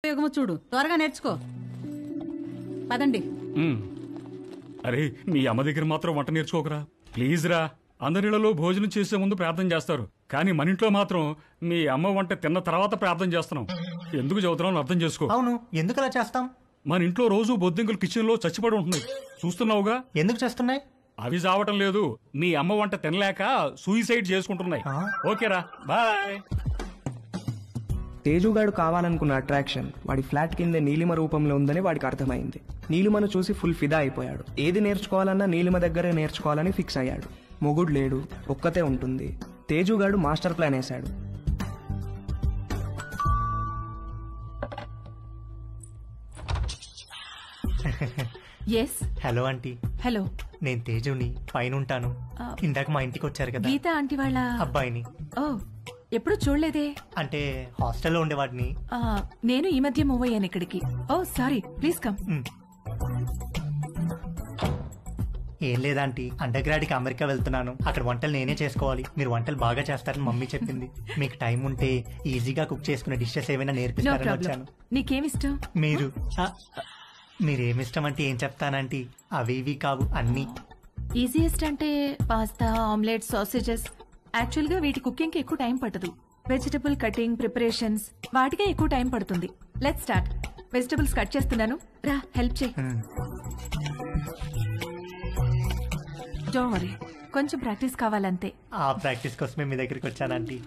ఉపయోగమో చూడు, త్వరగా నేర్చుకో. పదండి. అరే మీ అమ్మ దగ్గర మాత్రం వంట నేర్చుకోకరా ప్లీజ్ రా. అందరిలో భోజనం చేసే ముందు ప్రార్థన చేస్తారు, కానీ మన ఇంట్లో మాత్రం మీ అమ్మ వంట తిన్న తర్వాత ప్రార్థన చేస్తున్నాం. ఎందుకు చదువుతున్నావు అర్థం చేసుకో. అవును, ఎందుకు అలా చేస్తాం? మన ఇంట్లో రోజు బొద్దింకలు కిచెన్ లో చచ్చిపడి ఉంటున్నాయి, చూస్తున్నావుగా. ఎందుకు చేస్తున్నాయి? అవి చావటం లేదు, మీ అమ్మ వంట తినలేక సూయిసైడ్ చేసుకుంటున్నాయి. ఓకేరా, బాయ్. తేజుగాడు కావాలనుకున్న అట్రాక్షన్ వాడి ఫ్లాట్ కింద నీలిమ రూపంలో ఉందని వాడికి అర్థమైంది. నీలిమను చూసి ఫుల్ ఫిదా అయిపోయాడు. ఏది నేర్చుకోవాలన్నా నీలిమ దగ్గరే నేర్చుకోవాలని ఫిక్స్ అయ్యాడు. మొగుడు లేడు, ఒక్కతే ఉంటుంది. తేజుగాడు మాస్టర్ ప్లాన్ వేశాడు. Hello aunty. హలో, నేను తేజుని, పైన ఉంటాను. ఇందాక మా ఇంటికి వచ్చారు కదా, గీత ఆంటీ వాళ్ళ అబ్బాయిని. ఓ, ఎప్పుడు చూడలేదే. అంటే హాస్టల్లో ఉండేవాడిని. నేను ఈ మధ్య మూవ్ అయ్యాను ఇక్కడికి. ఓ సారీ, ప్లీజ్ కమ్. ఏం లేదాంటీ, అండర్ గ్రాడ్ కి అమెరికా వెళ్తున్నాను. అక్కడ వంటలు నేనే చేసుకోవాలి. మీరు వంటలు బాగా చేస్తారని మమ్మీ చెప్పింది. మీకు టైం ఉంటే ఈజీగా కుక్ చేసుకునే డిషెస్ ఏమైనా నేర్పిస్తారని వచ్చాను. నీకేమిష్టం? మీరేమిష్టం అంటే ఏం చెప్తానంటీ, అవి ఇవి కావు అన్ని. ఈజియెస్ట్ అంటే పాస్తా, ఆమ్లెట్, సాసేజెస్. యాక్చువల్ గా వీటి కుకింగ్ కి ఎక్కువ టైం పట్టదు. వెజిటబుల్ కటింగ్, ప్రిపరేషన్స్ వాటికే ఎక్కువ టైం పడుతుంది. Let's start. వెజిటబుల్స్ కట్ చేస్తున్నాను, రా హెల్ప్ చేయి. డోంట్ వరీ, కొంచెం ప్రాక్టీస్ కావాలంతే. ఆ ప్రాక్టీస్ కోసమే మీ దగ్గరికి వచ్చానంటీ.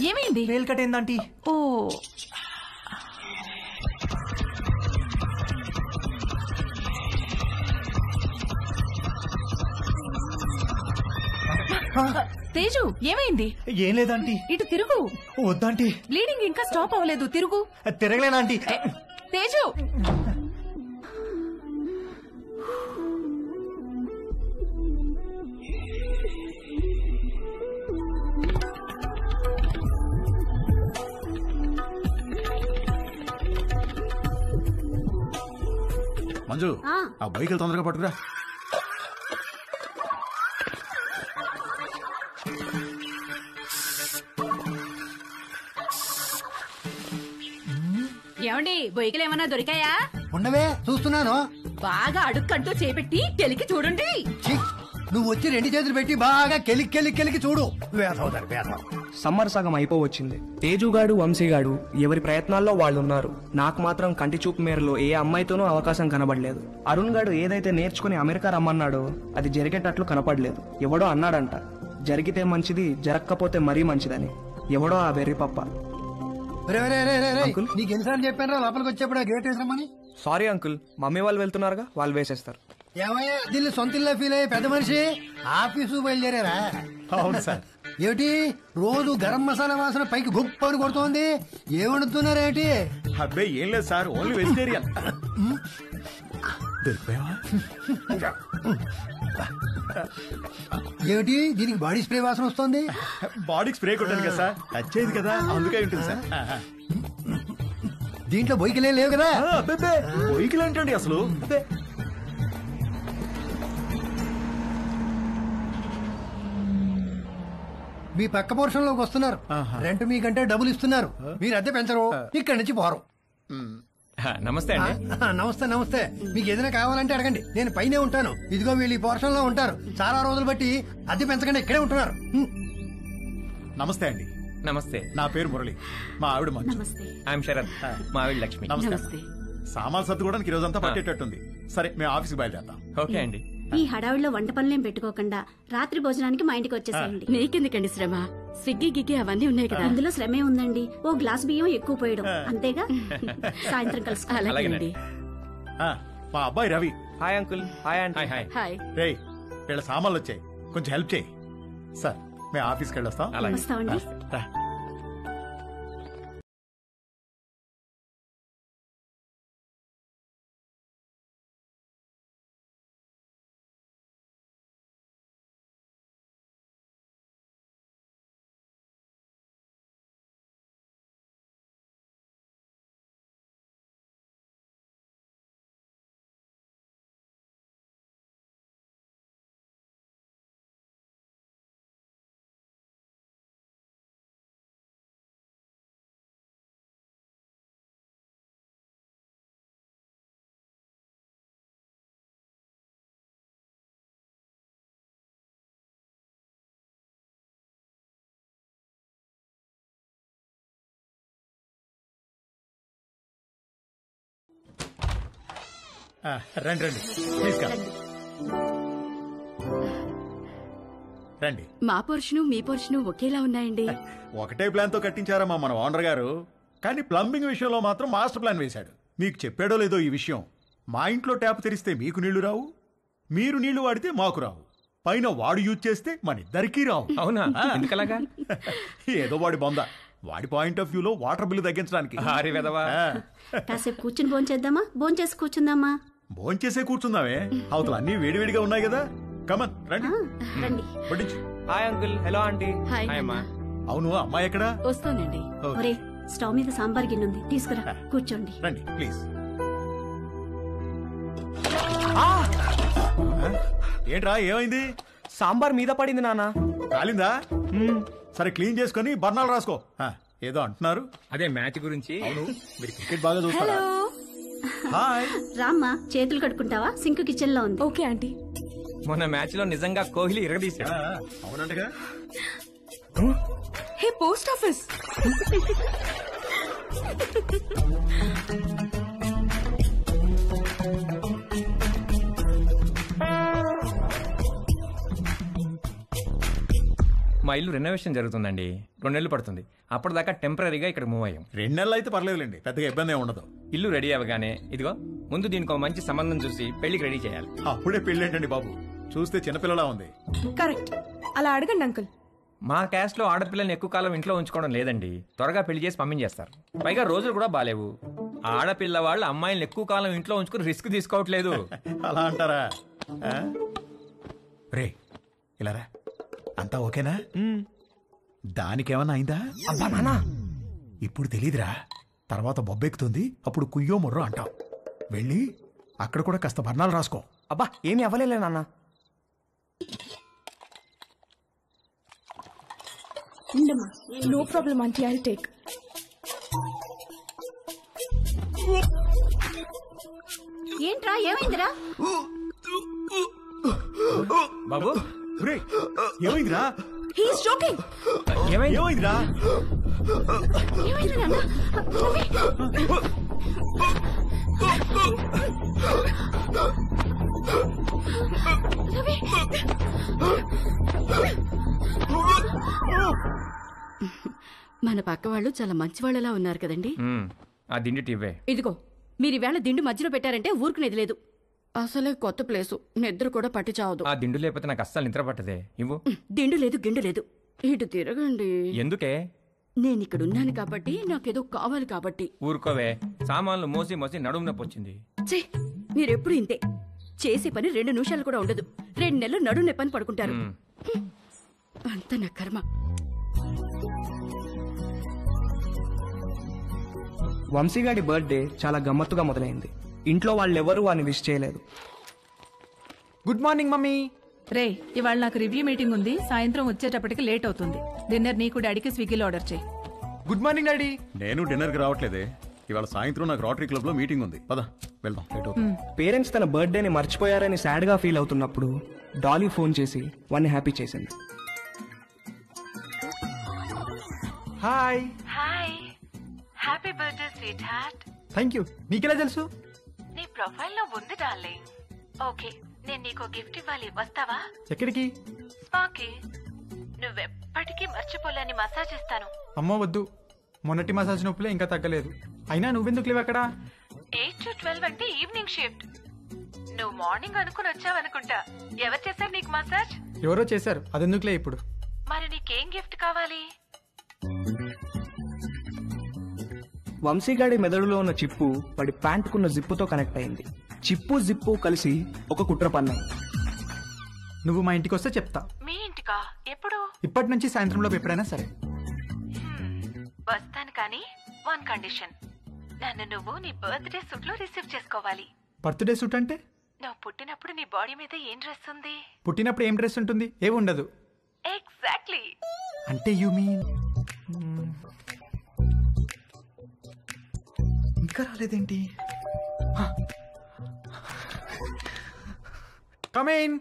ఏమైంది? వేలు కట్టేందంటీ. ఓ, తేజు ఏమైంది? ఏం లేదంటీ. ఇటు తిరుగు. వద్దంటీ, బ్లీడింగ్ ఇంకా స్టాప్ అవ్వలేదు, తిరుగు. తిరగలేనంటీ. తేజు, మంజు, ఆ బైకులు తొందరగా పట్టుకురా. ఏమండి బొయ్యకలు ఏమన్నా దొరికాయా? ఉండవే, చూస్తున్నాను. బాగా అడుక్కంటూ చేపెట్టి కెలికి చూడండి. నువ్వు వచ్చి రెండు చేతులు పెట్టి బాగా కెలికి చూడు. వేసవుతారు వేసవు. సమ్మర్ సగం అయిపోవచ్చింది. తేజుగాడు, వంశీగాడు ఎవరి ప్రయత్నాల్లో వాళ్ళున్నారు. నాకు మాత్రం కంటి చూపు మేరలో ఏ అమ్మాయితోనూ అవకాశం కనబడలేదు. అరుణ్ గాడు ఏదైతే నేర్చుకుని అమెరికా రమ్మన్నాడో అది జరిగేటట్లు కనపడలేదు. ఎవడో అన్నాడంట, జరిగితే మంచిది, జరగకపోతే మరీ మంచిదని. ఎవడో ఆ వెర్రి పప్ప. నీకు ఎన్నిసార్లు చెప్పాను లోపలికి వచ్చేప్పుడు గేట్ వేసామని? సారీ అంకుల్, మమ్మీ వాళ్ళు వెళ్తున్నారుగా, వాళ్ళు వేసేస్తారు. ఏమయ్యా, దీన్ని సొంత ఇల్లు ఫీల్ అయ్యే పెద్ద మనిషి ఆఫీసు బయలుదేరారా? అవును సార్. ఏమిటి రోజు గరం మసాలా వాసన పైకి గుప్పని కొడుతోంది? ఏమడుతున్నారేటి? అబ్బాయి ఏం లేదు సార్, ఓన్లీ వెజిటేరియన్. ఏమిటి దీనికి బాడీ స్ప్రే వాసన వస్తుంది? బాడీకి స్ప్రే కొట్టాను కదా సార్, టచ్ అయ్యింది కదా, అందుకే ఉంటుంది సార్. దీంట్లో బొయ్యికలే లేవు కదా? బొయ్యికలు ఏంటండి అసలు? మీ పక్క పోర్షన్ లోకి వస్తున్నారు. రెంట్ మీకంటే డబ్బులు ఇస్తున్నారు. మీరు అద్దె పెంచరు, ఇక్కడి నుంచి పోరు. నమస్తే అండి. నమస్తే నమస్తే. మీకు ఏదైనా కావాలంటే అడగండి, నేను పైనే ఉంటాను. ఇదిగో వీళ్ళు ఈ పోర్షన్ లో ఉంటారు. చాలా రోజులు బట్టి అద్దె పెంచకుండా ఇక్కడే ఉంటున్నారు. నమస్తే అండి. నమస్తే, నా పేరు మురళి, మా ఆవిడ మంజు. ఐఎమ్ శరత్, మా ఆవిడ లక్ష్మి. నమస్తే. సామాన్లు సర్దుకోవడానికి ఈ రోజంతా పట్టేటట్టుంది. సరే, మేము ఆఫీస్కి బయలుదేరతాం. ఓకే అండి. ఈ హడావిడిలో వంట పనులేం పెట్టుకోకుండా రాత్రి భోజనానికి మా ఇంటికి వచ్చేసేయండి. నీకెందుకండి శ్రమ? స్విగ్గీ గిగ్గి అవన్నీ ఉన్నాయి కదా. అందులో శ్రమే ఉందండి. ఓ గ్లాస్ బియ్యం ఎక్కువ పోయడం అంతేగా. సాయంత్రం కలుసు. అలాగేనండి. మా అబ్బాయి Ravi. Hi uncle. Hi aunty. Hi. రేయ్, వీళ్ళ సామాన్లు వచ్చాయి, కొంచెం హెల్ప్ చేయి. సార్, మేము ఆఫీస్కి వెళ్ళొస్తాం. వస్తామండి. రండి రండి తీసుకు రండి. మా పోర్షను మీ పోర్షను ఒకేలా ఉన్నాయండి. ఒకటే ప్లాన్ తో కట్టించారమ్మా మన ఓనర్ గారు. కానీ ప్లంబింగ్ విషయంలో మాత్రం మాస్టర్ ప్లాన్ వేశాడు. మీకు చెప్పాడో లేదో ఈ విషయం. మా ఇంట్లో ట్యాప్ తెరిస్తే మీకు నీళ్లు రావు, మీరు నీళ్లు వాడితే మాకు రావు, పైన వాడు యూజ్ చేస్తే మన ఇద్దరికీ రావు. అవునా? ఎందుకలాగా? ఏదో వాడి బొంద. వాడి పాయింట్ ఆఫ్ వ్యూలో వాటర్ బిల్లు తగ్గించడానికి. కాసేపు కూర్చుని భోంచేద్దామా? భోంచేసి కూర్చుందామా? భోంచేసే కూర్చుందామే, అవతల అన్ని వేడివేడిగా ఉన్నాయి కదా. కమన్ రండి రండి. వడ్డించు. Hi uncle, hello aunty. Hi అమ్మా. అవును, అమ్మాయి ఎక్కడా? వస్తానండి. ఒరే, స్టవ్ మీద సాంబార్ గిన్నె ఉంది, తీసుకురా. కూర్చోండి. రండి ప్లీజ్. ఏంట్రా ఏమైంది? సాంబార్ మీద పడింది నాన్న. కాలిందా? సరే క్లీన్ చేసుకుని బర్ణాలు రాసుకో. ఏదో అంటున్నారు. అదే మ్యాచ్ గురించి. అవును, మీరు క్రికెట్ బాగా చూస్తారా? హాయ్. రామ్మా, చేతులు కడుక్కుంటావా? సింక్ కిచెన్ లో ఉంది. Okay aunty. మొన్న మ్యాచ్ లో నిజంగా కోహ్లీ ఇరగదీశాడు. అవునంటగా. Hey post office. మా ఇల్లు రెనోవేషన్ జరుగుతుందండి. 2 నెలలు పడుతుంది. అప్పటిదాకా టెంపరీగా ఇక్కడ మూవ్ అయ్యాం. 2 నెలలు అయితే పర్లేదులేండి, పెద్దగా ఇబ్బంది ఏమి ఉండదు. ఇల్లు రెడీ అవ్వగానే ఇదిగో ముందు దీనికి ఒక మంచి సంబంధం చూసి పెళ్లికి రెడీ చేయాలి. అప్పుడే పెళ్ళేంటండి బాబు, చూస్తే చిన్నపిల్లలా ఉంది. కరెక్ట్, అలా అడగండి అంకుల్. మా క్యాస్ట్ లో ఆడపిల్లని ఎక్కువ కాలం ఇంట్లో ఉంచుకోవడం లేదండి. త్వరగా పెళ్లి చేసి పంపించేస్తారు. పైగా రోజులు కూడా బాలేవు. ఆడపిల్ల వాళ్ళు అమ్మాయిలను ఎక్కువ కాలం ఇంట్లో ఉంచుకుని రిస్క్ తీసుకోవట్లేదు. అలా అంటారా? రే ఇలా రా. అంతా ఓకేనా? దానికేమన్నా అయిందా? అబ్బా నాన్న, ఇప్పుడు తెలీదురా, తర్వాత బొబ్బెక్కుతుంది, అప్పుడు కుయ్యో మొర్రో అంటావు. వెళ్ళి అక్కడ కూడా కాస్త బర్ణాలు రాసుకో. అబ్బా ఏమీ అవ్వలేలే నాన్న. No problem aunty, I take. ఏంట్రా, ఏమైందిరా? బాబు రే ఏమైందిరా? He's joking. ఏమైందిరా? ఏమైంది నాన్న? మన పక్క వాళ్ళు చాలా మంచి వాళ్ళలా ఉన్నారు కదండి. ఆ దిండి టివ్వే. ఇదిగో మీరు ఈవేళ దిండు మధ్యలో పెట్టారంటే ఊరుకునేది లేదు. అసలే కొత్త ప్లేసు, నిద్ర కూడా పట్టి చావదు. ఆ దిండు లేకపోతే నాకు అస్సలు నిద్ర పట్టదే. ఇవ్వు. దిండు లేదు, గిండు లేదు. ఇటు తిరగండి. ఎందుకే? నేను ఇక్కడ ఉన్నాను కాబట్టి, నాకేదో కావాలి కాబట్టి. ఊరుకోవే, సామాన్లు మోసి మోసి నడుము నొప్పి వచ్చింది. ఛీ, మీరెప్పుడు ఇంతే. చేసే పని 2 నిమిషాలు కూడా ఉండదు. 2 నెలలు నడుము నొప్పని పడుకుంటారు. అంత నా కర్మ. వంశీగాడి బర్త్డే చాలా గమ్మత్తుగా మొదలైంది. ఇంట్లో వాళ్ళెవరూ వాడిని విష్ చేయలేదు. Good morning mummy. రే, ఇవాళ నాకు రివ్యూ మీటింగ్ ఉంది, సాయంత్రం వచ్చేటప్పటికి లేట్ అవుతుంది. డిన్నర్ నీకు డాడీకి స్విగ్గీలో ఆర్డర్ చేయి. Good morning daddy. నేను డిన్నర్కి రావట్లేదే, ఇవాళ సాయంత్రం నాకు రోటరీ క్లబ్ లో మీటింగ్ ఉంది. పద వెళ్దాం. లేట్ అవుతుంది. పేరెంట్స్ తన బర్త్డేని మర్చిపోయారని సాడ్ గా ఫీల్ అవుతున్నప్పుడు డాలీ ఫోన్ చేసి వాడిని హ్యాపీ చేసింది. Hi. Hi, happy birthday sweet heart. Thank you. మీకెలా తెలుసు? నీ ప్రొఫైల్ లో ఉంది డార్లింగ్. ఓకే, నేను నీకు గిఫ్ట్ ఇవ్వాలి, వస్తావా? ఎక్కడికి? స్పాకి. నువ్వెప్పటికీ మర్చిపోలేని మసాజ్ ఇస్తాను. అమ్మో వద్దు, మొన్నటి మసాజ్ నొప్పులే ఇంకా తగ్గలేదు. అయినా నువ్వెందుకు లేవు అక్కడ? 8 to 12 అంటే ఈవినింగ్ షిఫ్ట్. నువ్వు మార్నింగ్ అనుకుని వచ్చావనుకుంటా. ఎవరు చేశారు నీకు మసాజ్? ఎవరో చేశారు, అదెందుకులే ఇప్పుడు. మరి నీకేం గిఫ్ట్ కావాలి? వంశీగాడి మెదడులో ఉన్న చిప్పు వాడి ప్యాంటుకున్న జిప్పుతో కనెక్ట్ అయింది. చిప్పు జిప్పు కలిసి ఒక కుట్ర పన్నాయి. నువ్వు మా ఇంటికి వస్తే చెప్తా. మీ ఇంటికా? ఎప్పుడు? ఇప్పటి నుంచి సాయంత్రంలోపు ఎప్పుడైనా సరే. వస్తాను, కానీ 1 కండిషన్. నన్ను నువ్వు నీ బర్త్డే సూట్ లో రిసీవ్ చేసుకోవాలి. బర్త్డే సూట్ అంటే? నువ్వు పుట్టినప్పుడు నీ బాడీ మీద ఏం డ్రెస్ ఉంది? పుట్టినప్పుడు ఏం డ్రెస్ ఉంటుంది? ఏమి ఉండదు. ఎగ్జాక్ట్లీ. అంటే యు మీన్ ఇంకా రాలేదేంటి? Come in.